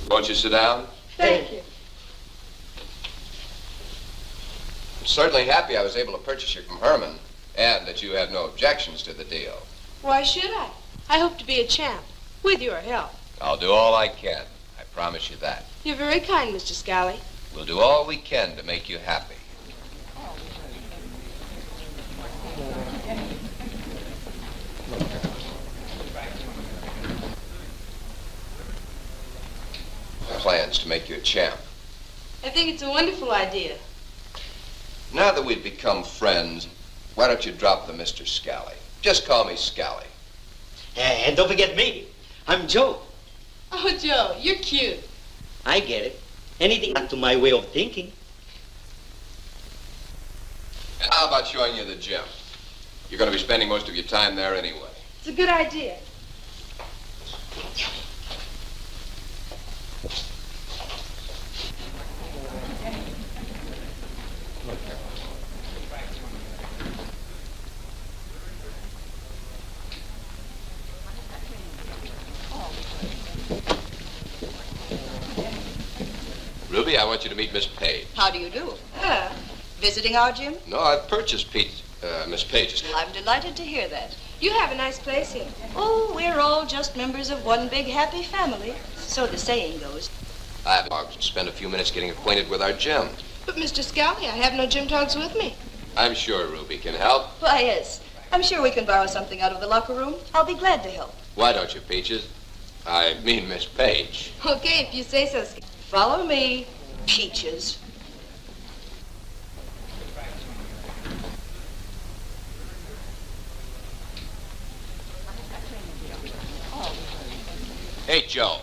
Won't you sit down? Thank you. I'm certainly happy I was able to purchase you from Herman, and that you had no objections to the deal. Why should I? I hope to be a champ, with your help. I'll do all I can. I promise you that. You're very kind, Mr. Scally. We'll do all we can to make you happy. Plans to make you a champ. I think it's a wonderful idea. Now that we've become friends, why don't you drop the Mr. Scally? Just call me Scally. And don't forget me. I'm Joe. Oh, Joe, you're cute. I get it. Anything to my way of thinking. And how about showing you the gym? You're going to be spending most of your time there anyway. It's a good idea. Ruby, I want you to meet Miss Page. How do you do? Uh, Visiting our gym? No, I've purchased Miss Page's. I'm delighted to hear that. you have a nice place here. Oh, we're all just members of one big happy family. So the saying goes. I've spent a few minutes getting acquainted with our gym. But, Mr. Scally, I have no gym togs with me. I'm sure Ruby can help. Why, yes. I'm sure we can borrow something out of the locker room. I'll be glad to help. Why don't you, Peaches? I mean Miss Page. Okay, if you say so. Follow me, Peaches. Hey, Joe.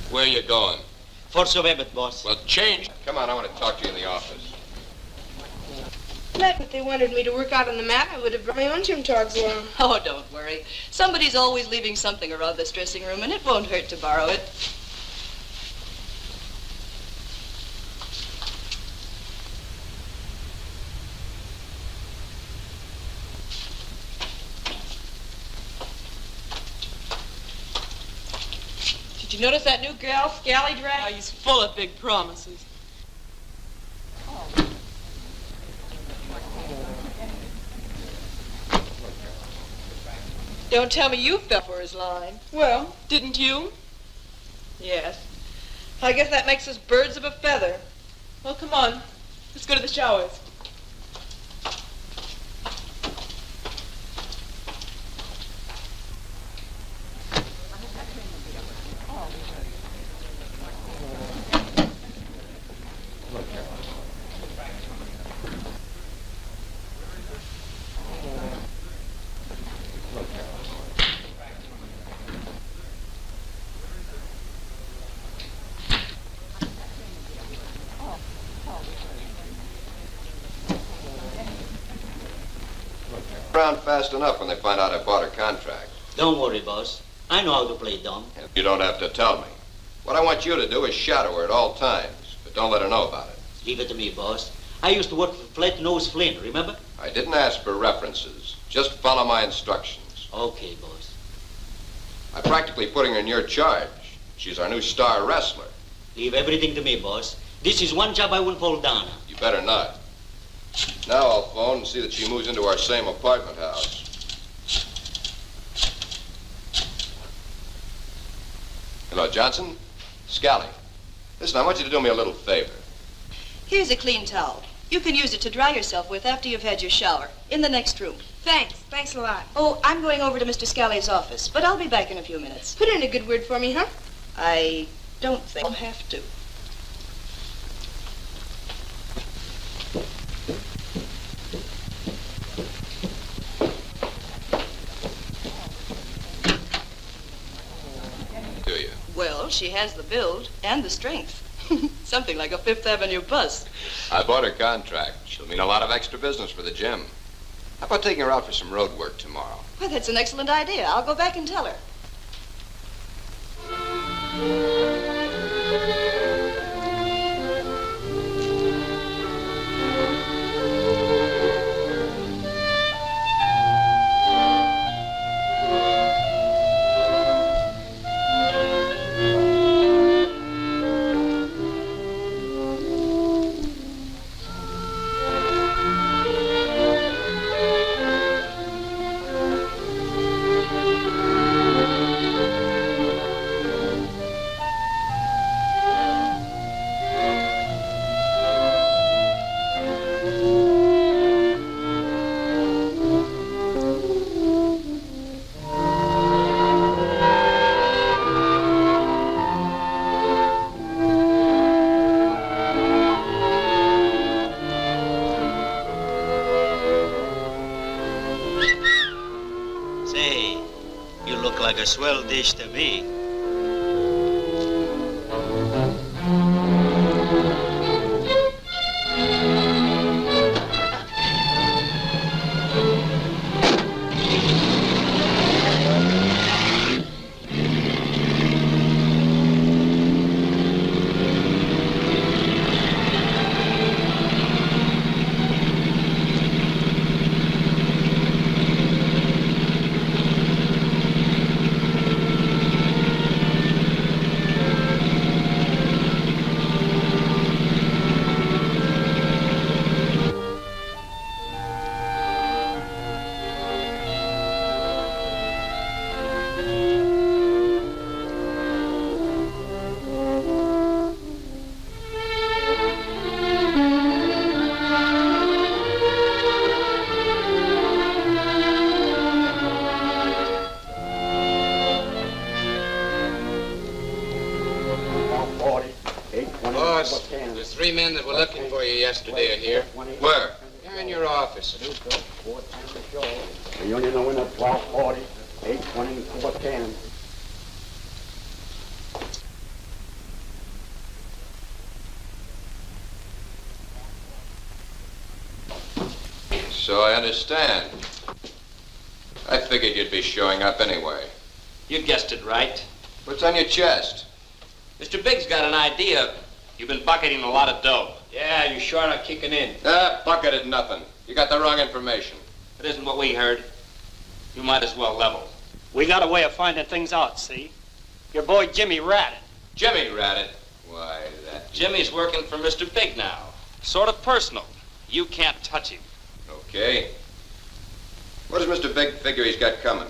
Where are you going? For Soviet, boss. Well, change. Come on, I want to talk to you in the office. If they wanted me to work out on the mat, I would have brought my own gym togs along. Oh, don't worry. Somebody's always leaving something around this dressing room, and it won't hurt to borrow it. Did you notice that new gal, Scally Drag? He's full of big promises. Don't tell me you fell for his line. Well, Didn't you? yes. I guess that makes us birds of a feather. Well, come on. Let's go to the showers. Around fast enough when they find out I bought her contract. Don't worry, boss. I know how to play dumb. And you don't have to tell me. What I want you to do is shadow her at all times, but don't let her know about it. Leave it to me, boss. I used to work for Flat Nose Flynn, remember? I didn't ask for references. Just follow my instructions. Okay, boss. I'm practically putting her in your charge. She's our new star wrestler. Leave everything to me, boss. This is one job I won't fall down on. You better not. Now I'll phone and see that she moves into our same apartment house. Hello, Johnson? Scally. Listen, I want you to do me a little favor. Here's a clean towel. You can use it to dry yourself with after you've had your shower. In the next room. Thanks. Thanks a lot. Oh, I'm going over to Mr. Scally's office, but I'll be back in a few minutes. Put in a good word for me, huh? I don't think I'll have to. Do you? Well, she has the build and the strength. Something like a Fifth Avenue bus. I bought her contract. She'll mean a lot of extra business for the gym. How about taking her out for some road work tomorrow? Well, that's an excellent idea. I'll go back and tell her. a swell dish to me. Boss, the 3 men that were looking for you yesterday are here. Where? They're in your office. Reunion the winner 1240, 820, 410. So I understand. I figured you'd be showing up anyway. You guessed it right. What's on your chest? Mr. Big's got an idea. You've been bucketing a lot of dough. Yeah, you short on kicking in. Bucketed nothing. You got the wrong information. It isn't what we heard. You might as well level. We got a way of finding things out, see? Your boy Jimmy ratted. Jimmy ratted. Why, that... Jimmy's working for Mr. Big now. Sort of personal. You can't touch him. Okay. What does Mr. Big figure he's got coming?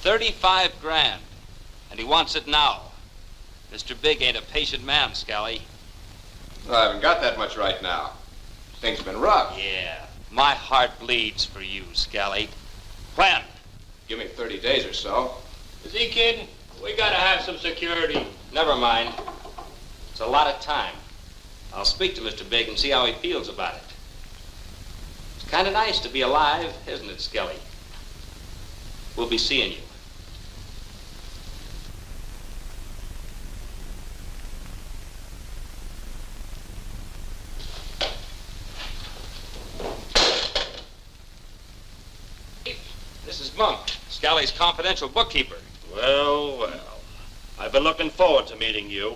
35 grand. And he wants it now. Mr. Big ain't a patient man, Scally. Well, I haven't got that much right now. Things been rough. Yeah. My heart bleeds for you, Scally. When? Give me 30 days or so. Is he kidding? We gotta have some security. Never mind. It's a lot of time. I'll speak to Mr. Big and see how he feels about it. It's kind of nice to be alive, isn't it, Skelly? We'll be seeing you. This is Monk, Scally's confidential bookkeeper. Well, well. I've been looking forward to meeting you.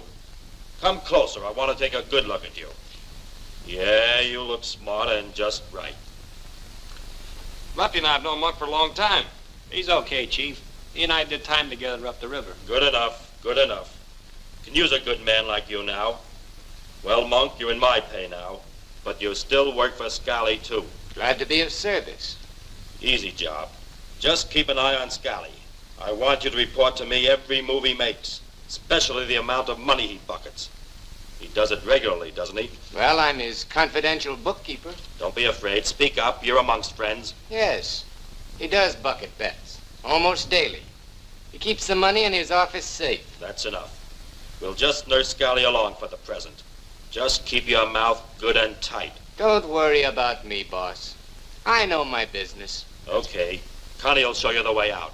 Come closer. I want to take a good look at you. Yeah, you look smart and just right. Lefty and I have known Monk for a long time. He's okay, Chief. He and I did time together up the river. Good enough. Good enough. Can use a good man like you now. Well, Monk, you're in my pay now. But you still work for Scally, too. Glad to be of service. Easy job. Just keep an eye on Scally. I want you to report to me every move he makes, especially the amount of money he buckets. He does it regularly, doesn't he? Well, I'm his confidential bookkeeper. Don't be afraid. Speak up. You're amongst friends. Yes, he does bucket bets, almost daily. He keeps the money in his office safe. That's enough. We'll just nurse Scally along for the present. Just keep your mouth good and tight. Don't worry about me, boss. I know my business. Okay. Connie will show you the way out.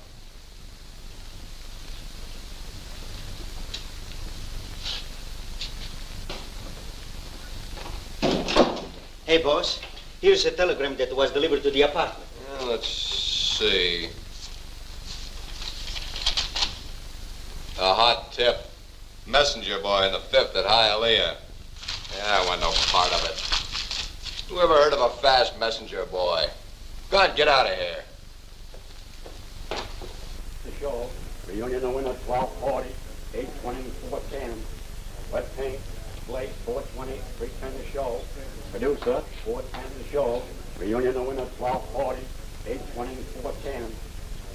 Hey, boss. Here's a telegram that was delivered to the apartment. Let's see. A hot tip. Messenger boy in the 5th at Hialeah. Yeah, I want no part of it. Who ever heard of a fast messenger boy? God, get out of here. The show. Reunion the winner 1240, 820, 410. Wet paint, slate 420, 310 the show. Producer 410 the show. Reunion the winner 1240, 820, 410.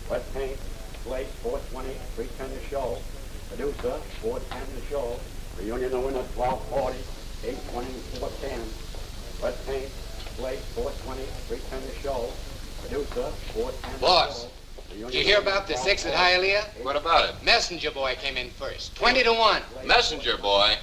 Wet paint, slate 420, 310 the show. Producer 410 the show. Reunion the winner 1240, 820, 410. Wet paint, slate 420, 310 the show. Producer 410 Boss, did you hear about the 6 at Hialeah? What about it? Messenger boy came in first, 20 to 1. Messenger boy?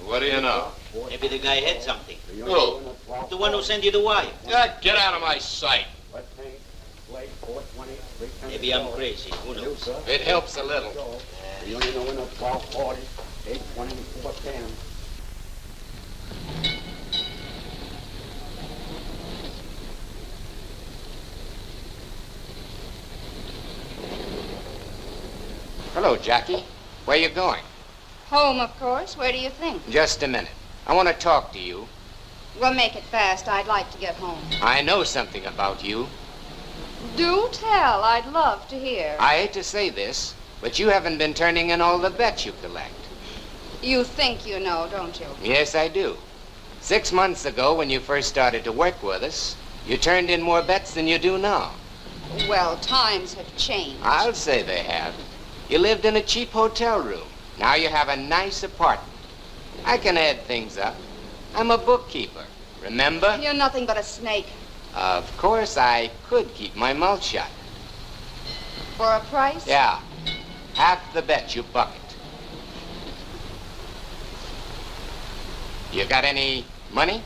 What do you know? Maybe the guy had something. Who? The one who sent you the wire. Yeah, get out of my sight. Wet paint, slate 420, 310 Maybe I'm crazy. Who knows? It helps a little. Reunion will win at 12:40, 8:20, 4:10. Hello, Jackie. Where you going? Home, of course. Where do you think? Just a minute. I want to talk to you. We'll make it fast. I'd like to get home. I know something about you. Do tell. I'd love to hear. I hate to say this, but you haven't been turning in all the bets you collect. You think you know, don't you? Yes, I do. 6 months ago, when you first started to work with us, you turned in more bets than you do now. Well, times have changed. I'll say they have. You lived in a cheap hotel room. Now you have a nice apartment. I can add things up. I'm a bookkeeper, remember? You're nothing but a snake. Of course, I could keep my mouth shut. For a price? Yeah. Half the bet you bucket. You got any money?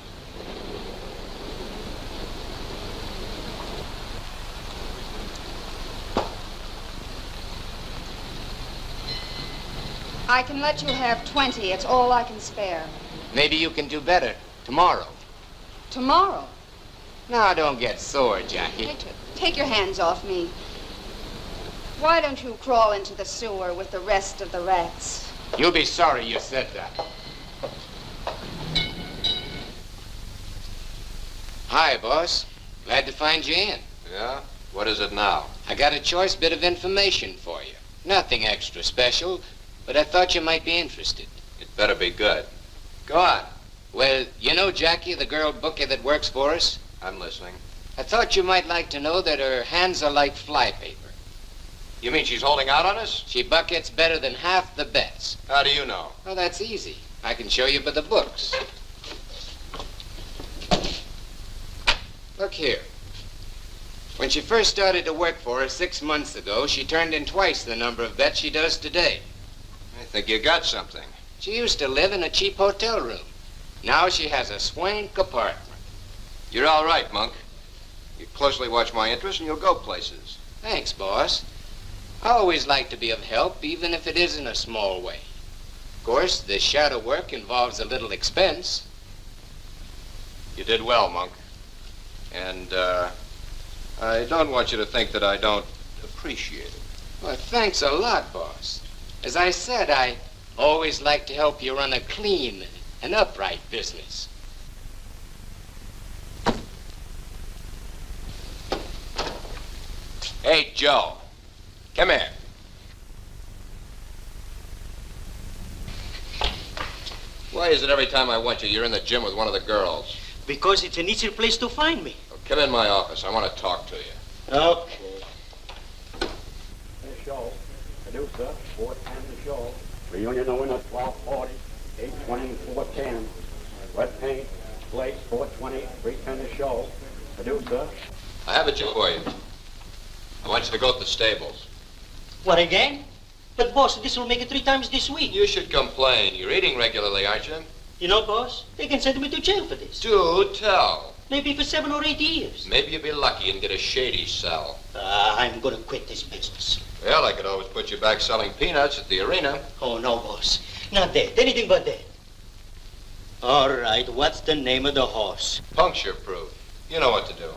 I can let you have 20. It's all I can spare. Maybe you can do better tomorrow. Tomorrow? Now, don't get sore, Jackie. Take your hands off me. Why don't you crawl into the sewer with the rest of the rats? You'll be sorry you said that. Hi, boss. Glad to find you in. Yeah? What is it now? I got a choice bit of information for you. Nothing extra special, but I thought you might be interested. It better be good. Go on. Well, you know Jackie, the girl bookie that works for us? I'm listening. I thought you might like to know that her hands are like flypaper. You mean she's holding out on us? She buckets better than half the bets. How do you know? Oh, that's easy. I can show you by the books. Look here. When she first started to work for us 6 months ago, she turned in twice the number of bets she does today. I think you got something. She used to live in a cheap hotel room. Now she has a swank apartment. You're all right, Monk. You closely watch my interests and you'll go places. Thanks, boss. I always like to be of help, even if it is in a small way. Of course, this shadow work involves a little expense. You did well, Monk. And, I don't want you to think that I don't appreciate it. Well, thanks a lot, boss. As I said, I always like to help you run a clean and upright business. Hey, Joe. Come here. Why is it every time I want you, you're in the gym with one of the girls? Because it's an easier place to find me. Well, come in my office. I want to talk to you. Okay. The show. Producer, 410 the show. Reunion will win at 12:40, 8:20, 4:10. Wet paint, place, 4:20, 3:10 the show. Producer. I have a job for you. I want you to go to the stables. What, again? But, boss, this will make it 3 times this week. You should complain. You're eating regularly, aren't you? You know, boss, they can send me to jail for this. Do tell. Maybe for 7 or 8 years. Maybe you'll be lucky and get a shady cell. I'm gonna quit this business. Well, I could always put you back selling peanuts at the arena. Oh, no, boss. Not that. Anything but that. All right, what's the name of the horse? Puncture proof. You know what to do.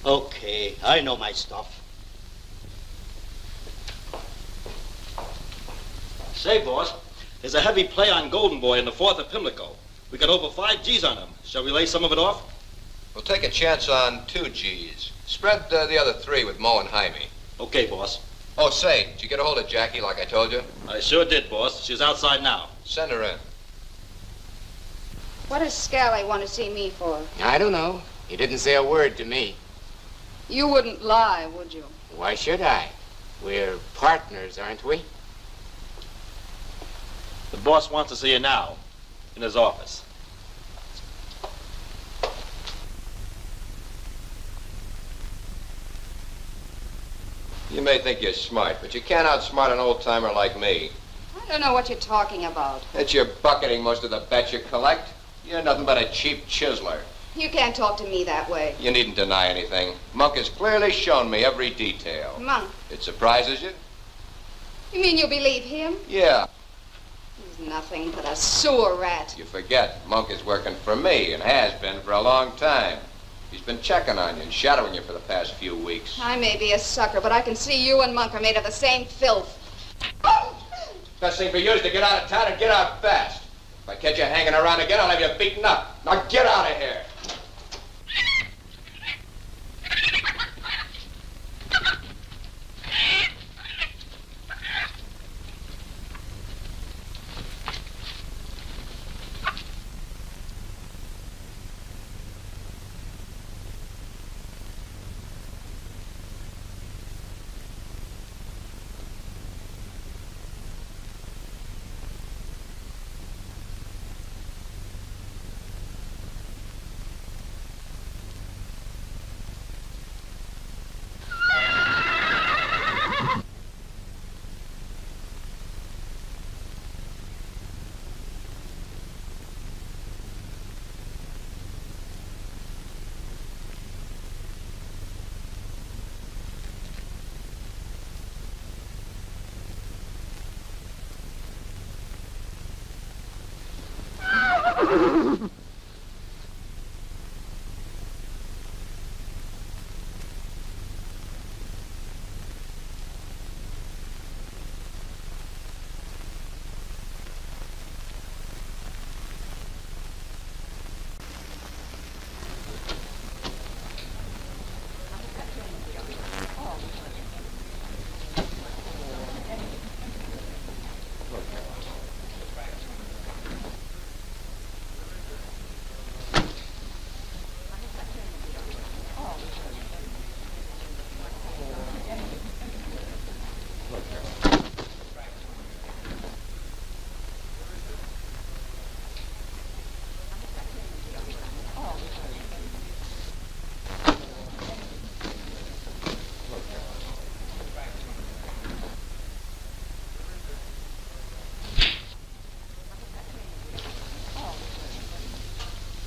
Okay, I know my stuff. Say, boss, there's a heavy play on Golden Boy in the 4th of Pimlico. We got over 5 G's on him. Shall we lay some of it off? We'll take a chance on 2 G's. Spread the other 3 with Mo and Jaime. Okay, boss. Oh, say, did you get a hold of Jackie like I told you? I sure did, boss. She's outside now. Send her in. What does Scally want to see me for? I don't know. He didn't say a word to me. You wouldn't lie, would you? Why should I? We're partners, aren't we? The boss wants to see you now, in his office. You may think you're smart, but you can't outsmart an old-timer like me. I don't know what you're talking about. That you're bucketing most of the bets you collect. You're nothing but a cheap chiseler. You can't talk to me that way. You needn't deny anything. Monk has clearly shown me every detail. Monk? It surprises you? You mean you'll believe him? Yeah. He's nothing but a sewer rat. You forget, Monk is working for me and has been for a long time. He's been checking on you and shadowing you for the past few weeks. I may be a sucker, but I can see you and Monk are made of the same filth. Best thing for you is to get out of town and get out fast. If I catch you hanging around again, I'll have you beaten up. Now get out of here.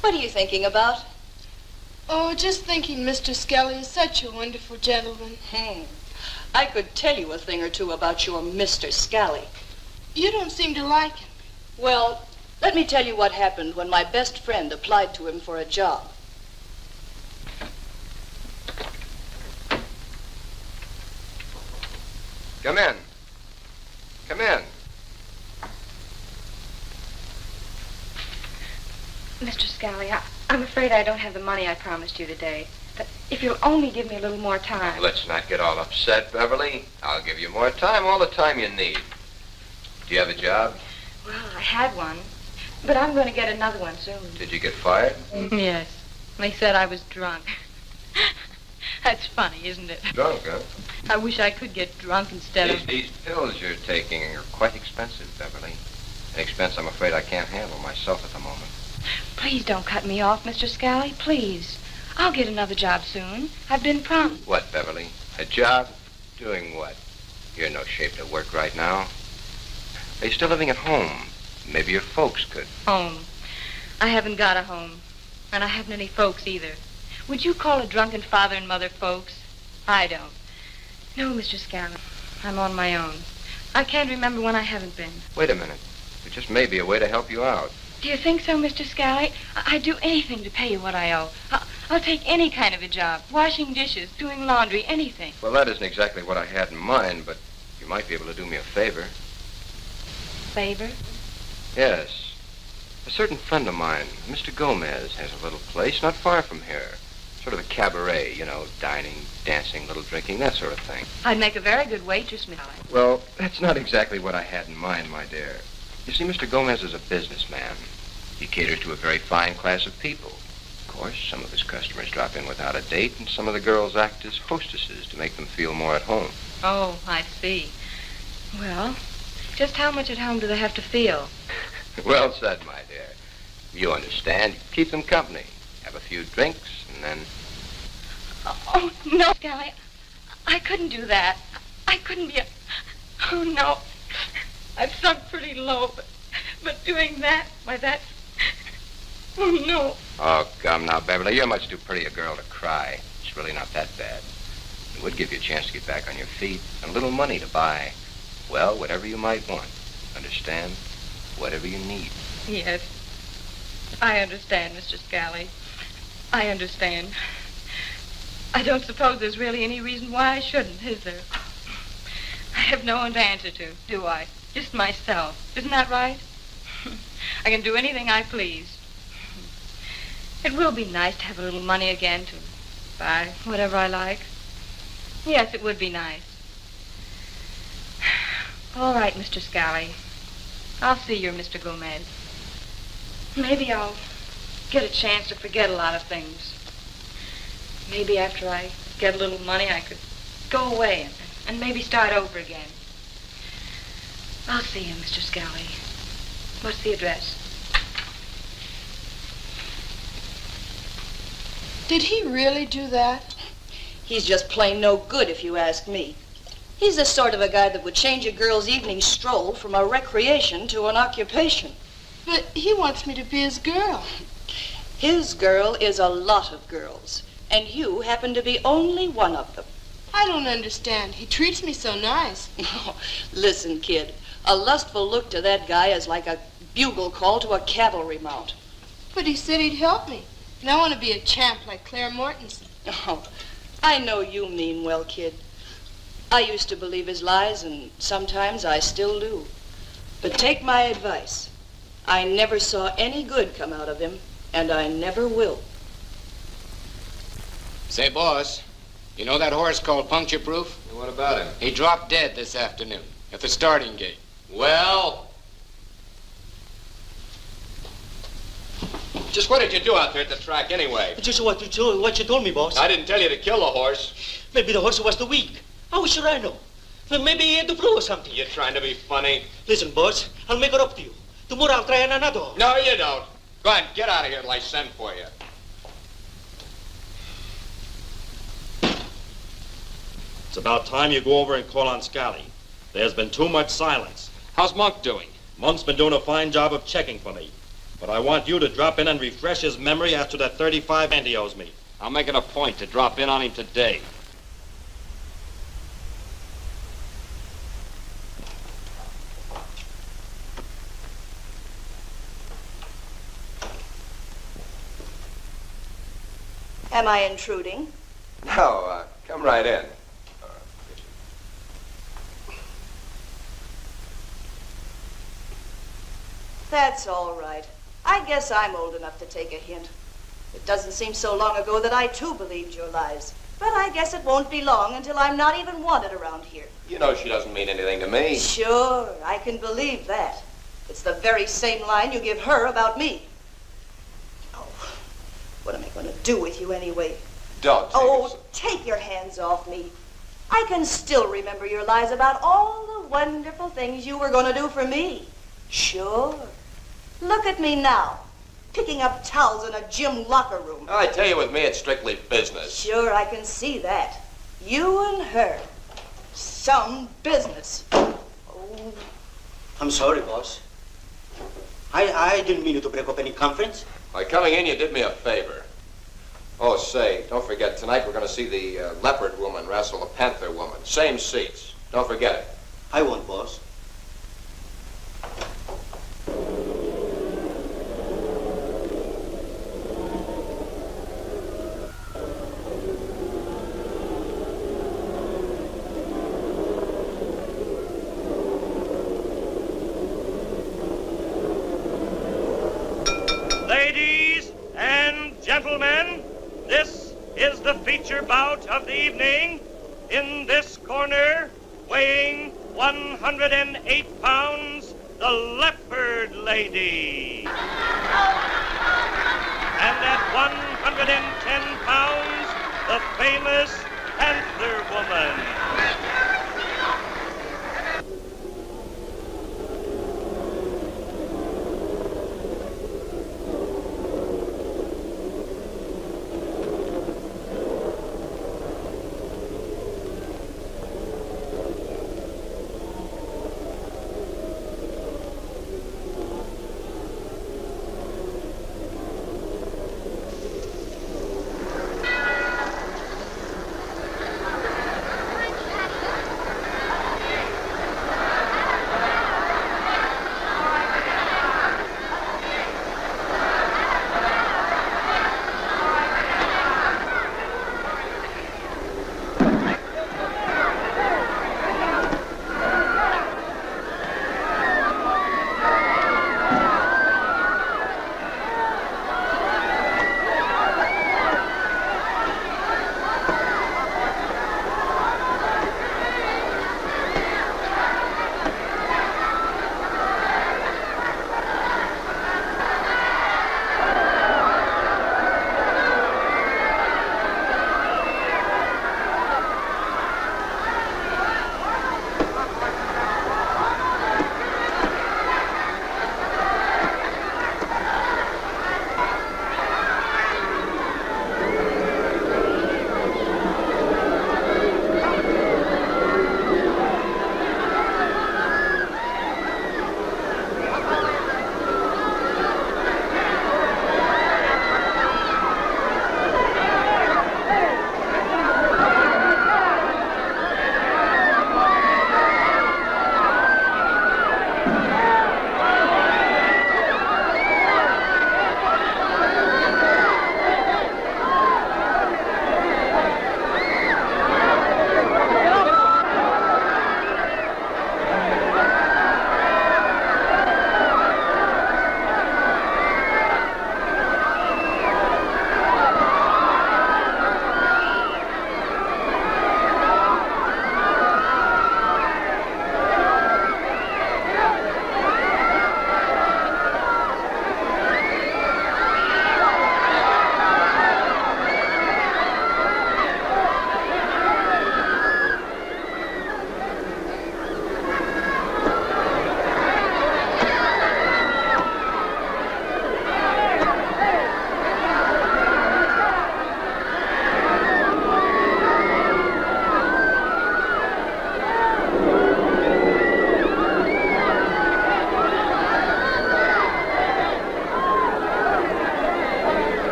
What are you thinking about? Oh, just thinking Mr. Skelly is such a wonderful gentleman. I could tell you a thing or two about your Mr. Scally. You don't seem to like him. Well, let me tell you what happened when my best friend applied to him for a job. Come in. Come in. Mr. Scally, I'm afraid I don't have the money I promised you today. But if you'll only give me a little more time. Let's not get all upset, Beverly. I'll give you more time, all the time you need. Do you have a job? Well, I had one, but I'm going to get another one soon. Did you get fired? Yes. They said I was drunk. That's funny, isn't it? Drunk, huh? I wish I could get drunk instead of... These pills you're taking are quite expensive, Beverly. An expense I'm afraid I can't handle myself at the moment. Please don't cut me off, Mr. Scally, please. I'll get another job soon. I've been promised. What, Beverly? A job? Doing what? You're in no shape to work right now. Are you still living at home? Maybe your folks could. Home. I haven't got a home. And I haven't any folks either. Would you call a drunken father and mother folks? I don't. No, Mr. Scally. I'm on my own. I can't remember when I haven't been. Wait a minute. There just may be a way to help you out. Do you think so, Mr. Scally? I'd do anything to pay you what I owe. I'll take any kind of a job. Washing dishes, doing laundry, anything. Well, that isn't exactly what I had in mind, but you might be able to do me a favor. Favor? Yes. A certain friend of mine, Mr. Gomez, has a little place not far from here. Sort of a cabaret, you know, dining, dancing, little drinking, that sort of thing. I'd make a very good waitress, Miss Holly. Well, that's not exactly what I had in mind, my dear. You see, Mr. Gomez is a businessman. He caters to a very fine class of people. Of course, some of his customers drop in without a date, and some of the girls act as hostesses to make them feel more at home. Oh, I see. Well, just how much at home do they have to feel? Well said, my dear. You understand. You keep them company. Have a few drinks, and then... Oh, no, Scally. I couldn't do that. I couldn't be a... Oh, no. I've sunk pretty low, but doing that, why, that's... Oh, no. Oh, come now, Beverly. You're much too pretty a girl to cry. It's really not that bad. It would give you a chance to get back on your feet and a little money to buy, well, whatever you might want. Understand? Whatever you need. Yes. I understand, Mr. Scally. I understand. I don't suppose there's really any reason why I shouldn't, is there? I have no one to answer to, do I? Just myself. Isn't that right? I can do anything I please. It will be nice to have a little money again to buy whatever I like. Yes, it would be nice. All right, Mr. Scally. I'll see you, Mr. Gomez. Maybe I'll get a chance to forget a lot of things. Maybe after I get a little money, I could go away and maybe start over again. I'll see you, Mr. Scally. What's the address? Did he really do that? He's just plain no good, if you ask me. He's the sort of a guy that would change a girl's evening stroll from a recreation to an occupation. But he wants me to be his girl. His girl is a lot of girls, and you happen to be only one of them. I don't understand. He treats me so nice. Listen, kid, a lustful look to that guy is like a bugle call to a cavalry mount. But he said he'd help me. And I want to be a champ like Clara Mortensen. Oh, I know you mean well, kid. I used to believe his lies, and sometimes I still do. But take my advice. I never saw any good come out of him, and I never will. Say, boss, you know that horse called Puncture Proof? What about him? He dropped dead this afternoon at the starting gate. Well? Just what did you do out there at the track anyway? Just what you told me, boss. I didn't tell you to kill the horse. Maybe the horse was too weak. How should I know? Maybe he had the flu or something. You're trying to be funny. Listen, boss, I'll make it up to you. Tomorrow I'll try another horse. No, you don't. Go ahead, get out of here till I send for you. It's about time you go over and call on Scally. There's been too much silence. How's Monk doing? Monk's been doing a fine job of checking for me. But I want you to drop in and refresh his memory after that 35 he owes me. I'll make it a point to drop in on him today. Am I intruding? No, come right in. That's all right. I guess I'm old enough to take a hint. It doesn't seem so long ago that I, too, believed your lies. But I guess it won't be long until I'm not even wanted around here. You know she doesn't mean anything to me. Sure, I can believe that. It's the very same line you give her about me. Oh, what am I going to do with you anyway? Don't. Take your hands off me. I can still remember your lies about all the wonderful things you were going to do for me. Sure. Look at me now, picking up towels in a gym locker room. I tell you, with me, it's strictly business. Sure, I can see that. You and her. Some business. Oh. I'm sorry, boss. I didn't mean you to break up any conference. By coming in, you did me a favor. Oh, say, don't forget, tonight we're going to see the leopard woman wrestle the panther woman. Same seats. Don't forget it. I won't, boss. Ladies and gentlemen, this is the feature bout of the evening. In this corner, weighing 108 pounds, the Leopard Lady. And at 110 pounds, the famous Panther Woman.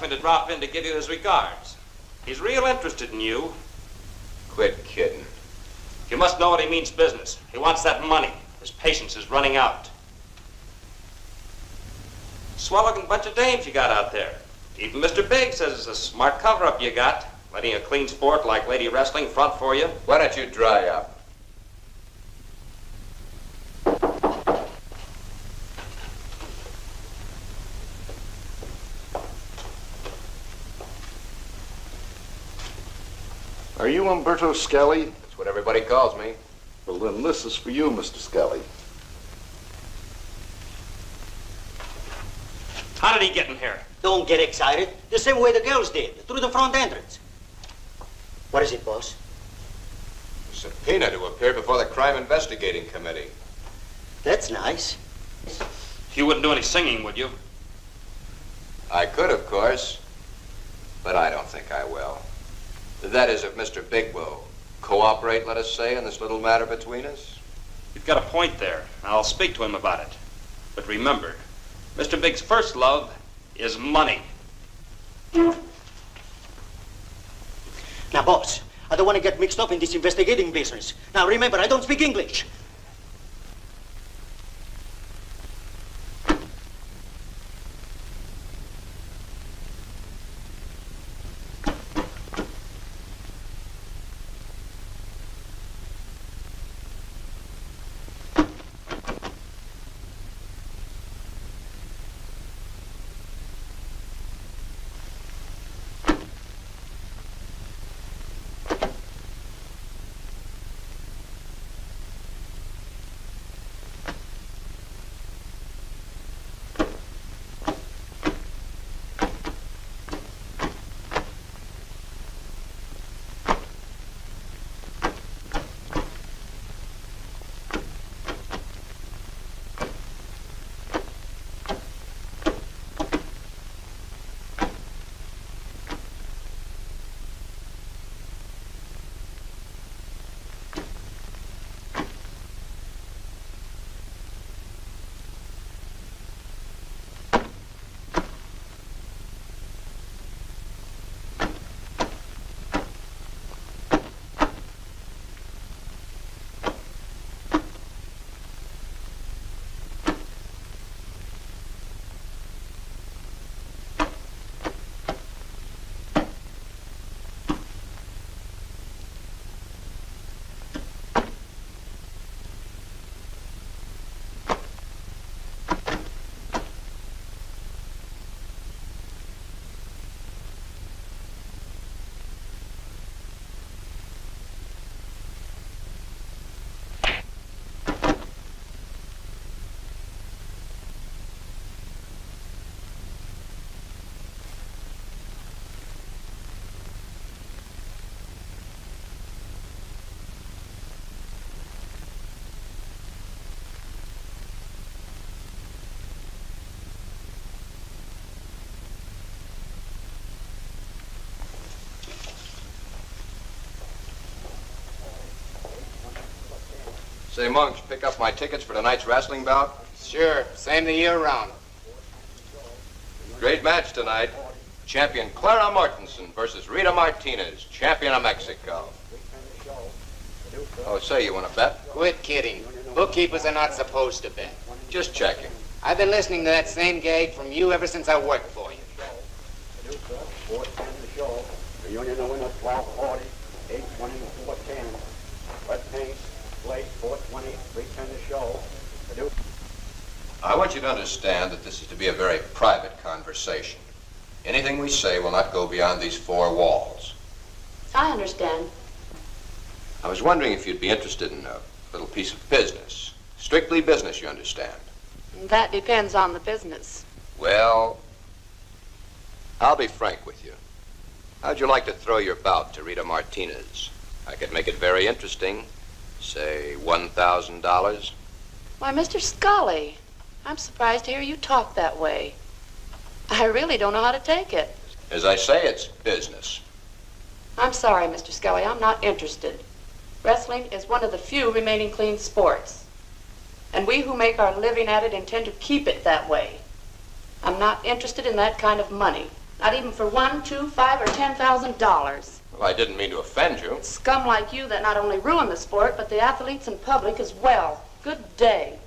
asked me to drop in to give you his regards. He's real interested in you. Quit kidding. You must know what he means business. He wants that money. His patience is running out. Swell-looking bunch of dames you got out there. Even Mr. Big says it's a smart cover-up you got, letting a clean sport like lady wrestling front for you. Why don't you dry up? Are you Umberto Skelly? That's what everybody calls me. Well, then this is for you, Mr. Skelly. How did he get in here? Don't get excited. The same way the girls did, through the front entrance. What is it, boss? A subpoena to appear before the Crime Investigating Committee. That's nice. You wouldn't do any singing, would you? I could, of course, but I don't think I will. That is, if Mr. Big will cooperate, let us say, in this little matter between us. You've got a point there. I'll speak to him about it. But remember, Mr. Big's first love is money. Now, boss, I don't want to get mixed up in this investigating business. Now, remember, I don't speak English. Say, Monks, pick up my tickets for tonight's wrestling bout? Sure, same the year round. Great match tonight. Champion Clara Mortensen versus Rita Martinez, champion of Mexico. Oh, say, you want to bet? Quit kidding. Bookkeepers are not supposed to bet. Just checking. I've been listening to that same gag from you ever since I worked for you. Reunion the winner 1240, 820, 410. Wet paint, plate 420, 310 the show. I want you to understand that this is to be a very private conversation. Anything we say will not go beyond these four walls. I understand. I was wondering if you'd be interested in a little piece of business. Strictly business, you understand. That depends on the business. Well, I'll be frank with you. How'd you like to throw your bout to Rita Martinez? I could make it very interesting. Say $1,000. Why, Mr. Scully, I'm surprised to hear you talk that way. I really don't know how to take it. As I say, it's business. I'm sorry, Mr. Scully, I'm not interested. Wrestling is one of the few remaining clean sports. And we who make our living at it intend to keep it that way. I'm not interested in that kind of money. Not even for $1, $2, $5, or $10,000. Well, I didn't mean to offend you. Scum like you that not only ruin the sport, but the athletes and public as well. Good day.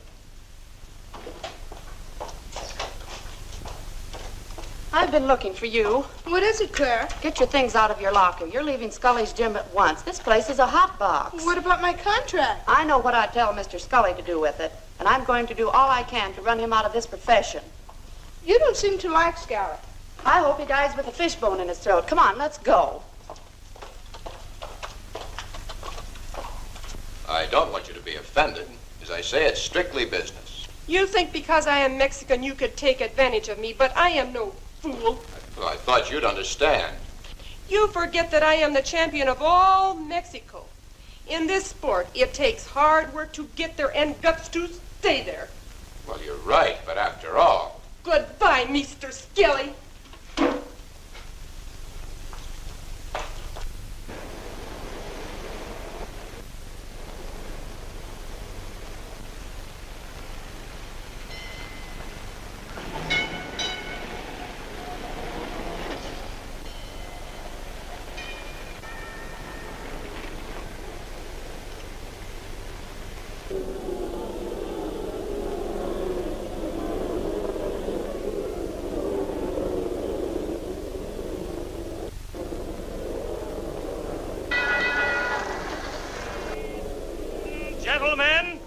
I've been looking for you. What is it, Clara? Get your things out of your locker. You're leaving Scully's gym at once. This place is a hot box. What about my contract? I know what I tell Mr. Scully to do with it, and I'm going to do all I can to run him out of this profession. You don't seem to like Scout. I hope he dies with a fishbone in his throat. Come on, let's go. I don't want you to be offended. As I say, it's strictly business. You think because I am Mexican you could take advantage of me, but I am no fool. Well, I thought you'd understand. You forget that I am the champion of all Mexico. In this sport, it takes hard work to get there and guts to stay there. Well, you're right, but after all... Goodbye, Mr. Skelly. Gentlemen,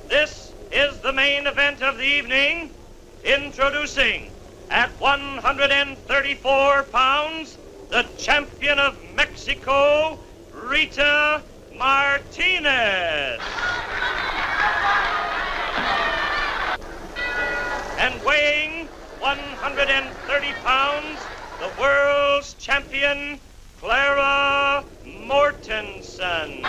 this is the main event of the evening. Introducing, at 134 pounds, the champion of Mexico, Rita Martinez. And weighing 130 pounds, the world's champion, Clara Mortensen.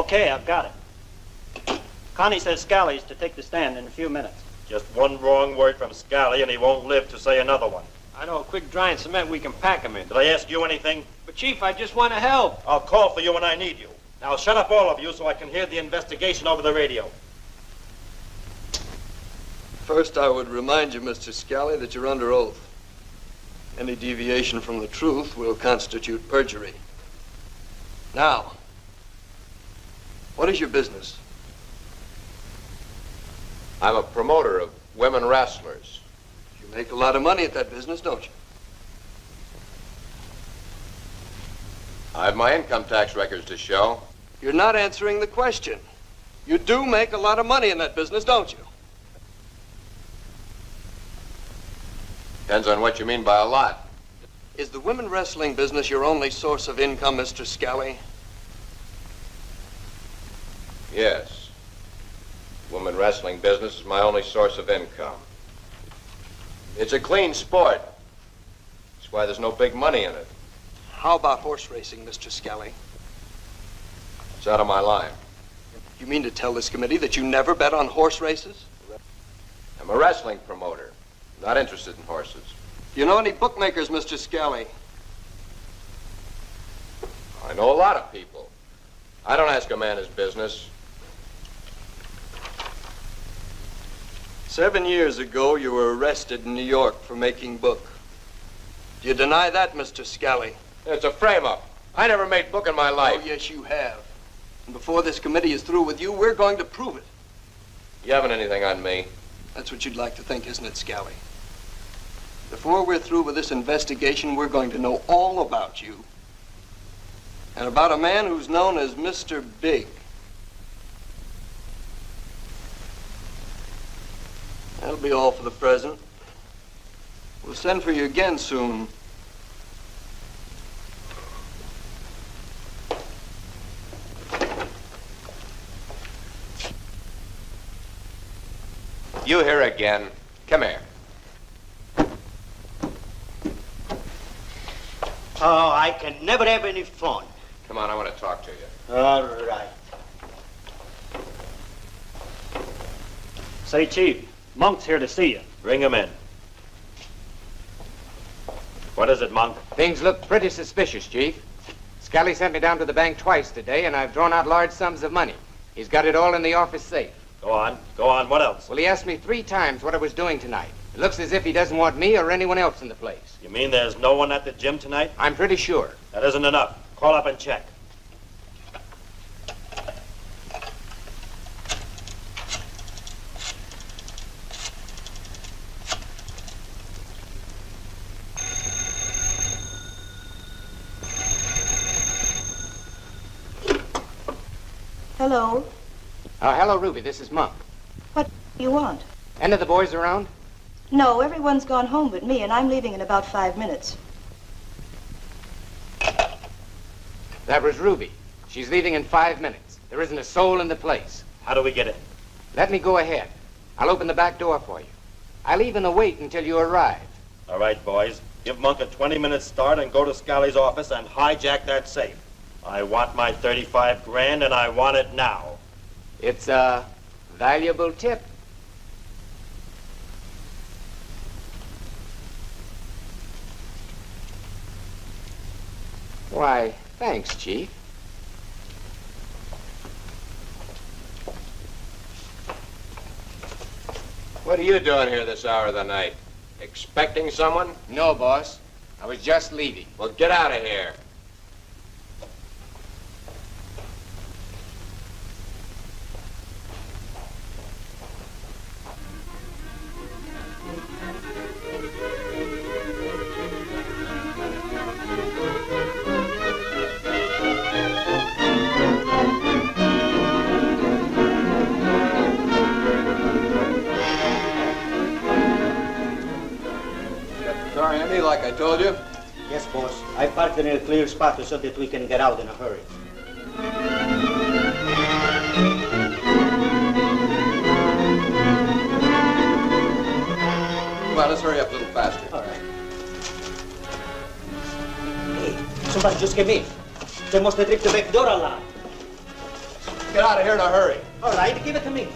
Okay, I've got it. Connie says Scally's to take the stand in a few minutes. Just one wrong word from Scally and he won't live to say another one. I know a quick dry and cement we can pack him in. Did I ask you anything? But, Chief, I just want to help. I'll call for you when I need you. Now shut up, all of you, so I can hear the investigation over the radio. First, I would remind you, Mr. Scally, that you're under oath. Any deviation from the truth will constitute perjury. Now, what is your business? I'm a promoter of women wrestlers. You make a lot of money at that business, don't you? I have my income tax records to show. You're not answering the question. You do make a lot of money in that business, don't you? Depends on what you mean by a lot. Is the women wrestling business your only source of income, Mr. Scally? Yes. Women wrestling business is my only source of income. It's a clean sport. That's why there's no big money in it. How about horse racing, Mr. Scally? It's out of my line. You mean to tell this committee that you never bet on horse races? I'm a wrestling promoter. Not interested in horses. Do you know any bookmakers, Mr. Scally? I know a lot of people. I don't ask a man his business. 7 years ago, you were arrested in New York for making book. Do you deny that, Mr. Scally? It's a frame-up. I never made book in my life. Oh, yes, you have. And before this committee is through with you, we're going to prove it. You haven't anything on me. That's what you'd like to think, isn't it, Scally? Before we're through with this investigation, we're going to know all about you. And about a man who's known as Mr. Big. That'll be all for the present. We'll send for you again soon. You here again. Come here. Oh, I can never have any fun. Come on, I want to talk to you. All right. Say, Chief, Monk's here to see you. Bring him in. What is it, Monk? Things look pretty suspicious, Chief. Scally sent me down to the bank twice today, and I've drawn out large sums of money. He's got it all in the office safe. Go on. Go on. What else? Well, he asked me 3 times what I was doing tonight. It looks as if he doesn't want me or anyone else in the place. You mean there's no one at the gym tonight? I'm pretty sure. That isn't enough. Call up and check. Hello. Hello, Ruby. This is Monk. What do you want? Any of the boys around? No, everyone's gone home but me, and I'm leaving in about 5 minutes. That was Ruby. She's leaving in 5 minutes. There isn't a soul in the place. How do we get in? Let me go ahead. I'll open the back door for you. I'll even wait until you arrive. All right, boys. Give Monk a 20-minute start and go to Scally's office and hijack that safe. I want my 35 grand, and I want it now. It's a valuable tip. Why, thanks, Chief. What are you doing here this hour of the night? Expecting someone? No, boss. I was just leaving. Well, get out of here. Car handy, like I told you? Yes, boss. I parked it in a clear spot so that we can get out in a hurry. Come on, let's hurry up a little faster. All right. Hey, somebody just came in. They must have tripped the back door alarm. Get out of here in a hurry. All right, give it to me.